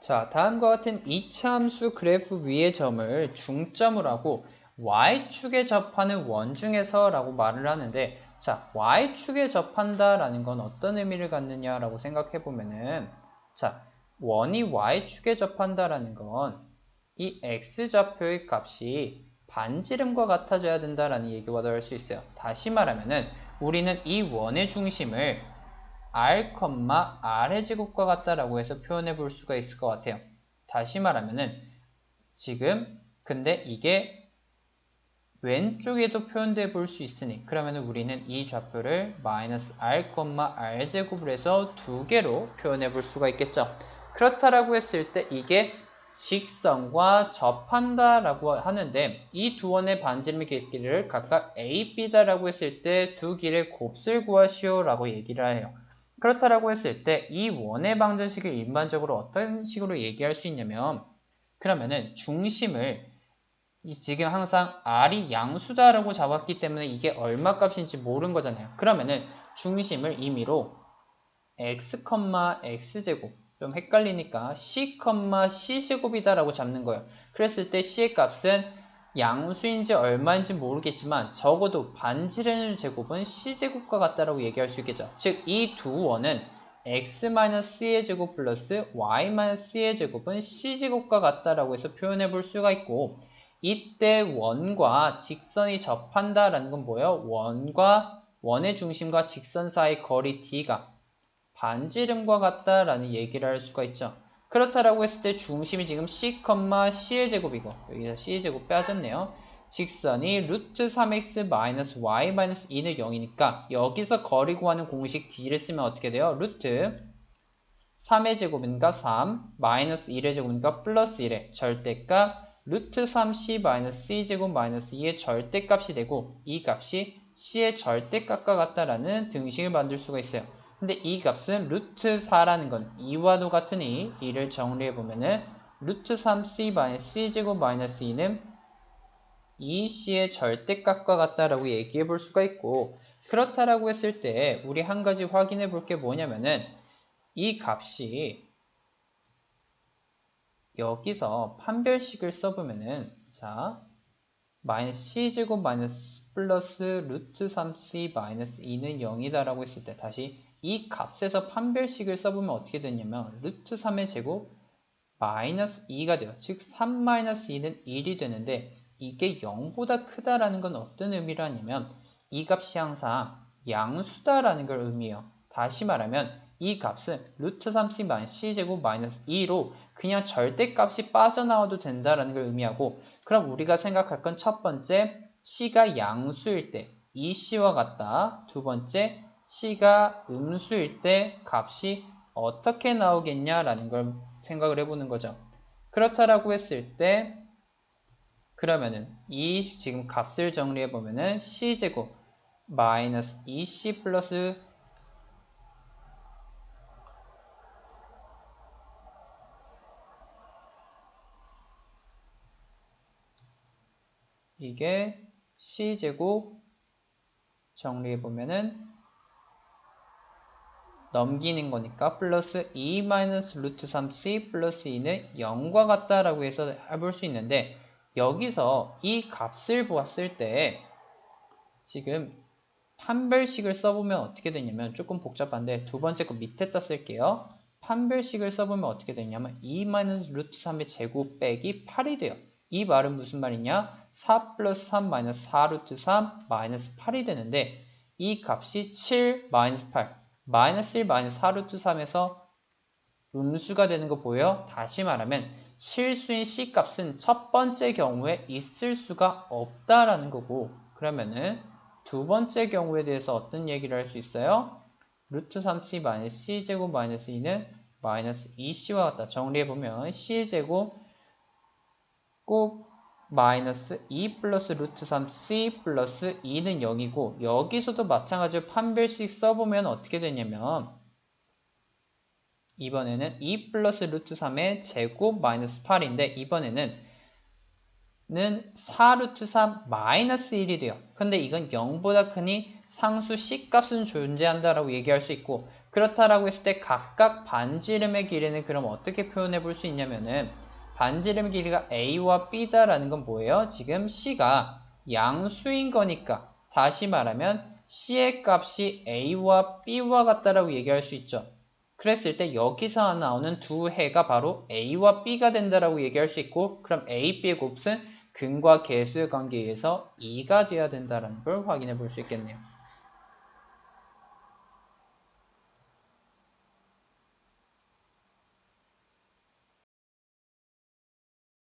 자, 다음과 같은 이차함수 그래프 위의 점을 중점으로 하고 y축에 접하는 원중에서 라고 말을 하는데, 자, y축에 접한다 라는 건 어떤 의미를 갖느냐 라고 생각해 보면은, 자, 원이 y축에 접한다 라는 건 이 x좌표의 값이 반지름과 같아져야 된다라는 얘기와도 할 수 있어요. 다시 말하면은 우리는 이 원의 중심을 r, r의 제곱과 같다라고 해서 표현해 볼 수가 있을 것 같아요. 다시 말하면은 지금 근데 이게 왼쪽에도 표현돼 볼 수 있으니 그러면 우리는 이 좌표를 마이너스 r, r 제곱을 해서 두 개로 표현해 볼 수가 있겠죠. 그렇다라고 했을 때 이게 직선과 접한다라고 하는데 이 두 원의 반지름의 길이를 각각 a, b다라고 했을 때 두 길의 곱슬 구하시오라고 얘기를 해요. 그렇다라고 했을 때 이 원의 방정식을 일반적으로 어떤 식으로 얘기할 수 있냐면 그러면은 중심을 지금 항상 r이 양수다라고 잡았기 때문에 이게 얼마 값인지 모르는 거잖아요. 그러면은 중심을 임의로 x, x제곱 좀 헷갈리니까 c, c제곱이다라고 잡는 거예요. 그랬을 때 c의 값은 양수인지 얼마인지 모르겠지만 적어도 반지름 제곱은 c제곱과 같다라고 얘기할 수 있겠죠. 즉 이 두 원은 x-c의 제곱 플러스 y-c의 제곱은 c제곱과 같다라고 해서 표현해 볼 수가 있고 이때 원과 직선이 접한다라는 건 뭐예요? 원의 중심과 직선 사이 거리 d가 반지름과 같다라는 얘기를 할 수가 있죠. 그렇다라고 했을 때 중심이 지금 c, c의 제곱이고 여기서 c의 제곱 빼졌네요. 직선이 루트 3x 마이너스 y 마이너스 2는 0이니까 여기서 거리 구하는 공식 d를 쓰면 어떻게 돼요? 루트 3의 제곱이니까 3 마이너스 1의 제곱이니까 플러스 1의 절대값 루트 3c 마이너스 c제곱 마이너스 2의 절대값이 되고 이 값이 c의 절대값과 같다라는 등식을 만들 수가 있어요. 근데 이 값은 루트 4라는 건 2와도 같으니 이를 정리해보면은 루트 3c 마이너스 c제곱 마이너스 2는 2c의 절대값과 같다라고 얘기해볼 수가 있고 그렇다라고 했을 때 우리 한 가지 확인해 볼 게 뭐냐면은 이 값이 여기서 판별식을 써보면은 자 마이너스 c제곱 마이너스 플러스 루트 3c 마이너스 2는 0이다 라고 했을 때 다시 이 값에서 판별식을 써보면 어떻게 되냐면 루트 3의 제곱 마이너스 2가 돼요. 즉 3 마이너스 2는 1이 되는데 이게 0보다 크다라는 건 어떤 의미를 하냐면 이 값이 항상 양수다라는 걸 의미해요. 다시 말하면 이 값은 루트 3c 마이너스 c제곱 마이너스 2로 그냥 절대값이 빠져나와도 된다라는 걸 의미하고 그럼 우리가 생각할 건 첫 번째 c가 양수일 때 이 c와 같다. 두 번째 c가 음수일 때 값이 어떻게 나오겠냐라는 걸 생각을 해보는 거죠. 그렇다라고 했을 때 그러면은 이 지금 값을 정리해보면은 c제곱 마이너스 2c 플러스 이게 c제곱 정리해보면은 넘기는 거니까 플러스 2 마이너스 루트 3c 플러스 2는 0과 같다라고 해서 해볼 수 있는데 여기서 이 값을 보았을 때 지금 판별식을 써보면 어떻게 되냐면 조금 복잡한데 두 번째 거 밑에다 쓸게요. 판별식을 써보면 어떻게 되냐면 2 마이너스 루트 3의 제곱 빼기 8이 돼요. 이 말은 무슨 말이냐? 4 플러스 3 마이너스 4 루트 3 마이너스 8이 되는데 이 값이 7 마이너스 8 마이너스 1 마이너스 4 루트 3에서 음수가 되는 거 보여요? 다시 말하면 실수인 c 값은 첫 번째 경우에 있을 수가 없다라는 거고 그러면은 두 번째 경우에 대해서 어떤 얘기를 할 수 있어요? 루트 3c 마이너스 c제곱 마이너스 2는 마이너스 2c와 같다. 정리해보면 c제곱 꼭 마이너스 2 플러스 루트 3c 플러스 2는 0이고 여기서도 마찬가지로 판별식 써보면 어떻게 되냐면 이번에는 2 플러스 루트 3의 제곱 마이너스 8인데 이번에는 4 루트 3 마이너스 1이 돼요. 근데 이건 0보다 크니 상수 c 값은 존재한다라고 얘기할 수 있고 그렇다라고 했을 때 각각 반지름의 길이는 그럼 어떻게 표현해 볼 수 있냐면은 반지름 길이가 A와 B다라는 건 뭐예요? 지금 C가 양수인 거니까 다시 말하면 C의 값이 A와 B와 같다라고 얘기할 수 있죠. 그랬을 때 여기서 나오는 두 해가 바로 A와 B가 된다라고 얘기할 수 있고 그럼 A, B의 곱은 근과 계수의 관계에 의해서 2가 돼야 된다는 걸 확인해 볼 수 있겠네요.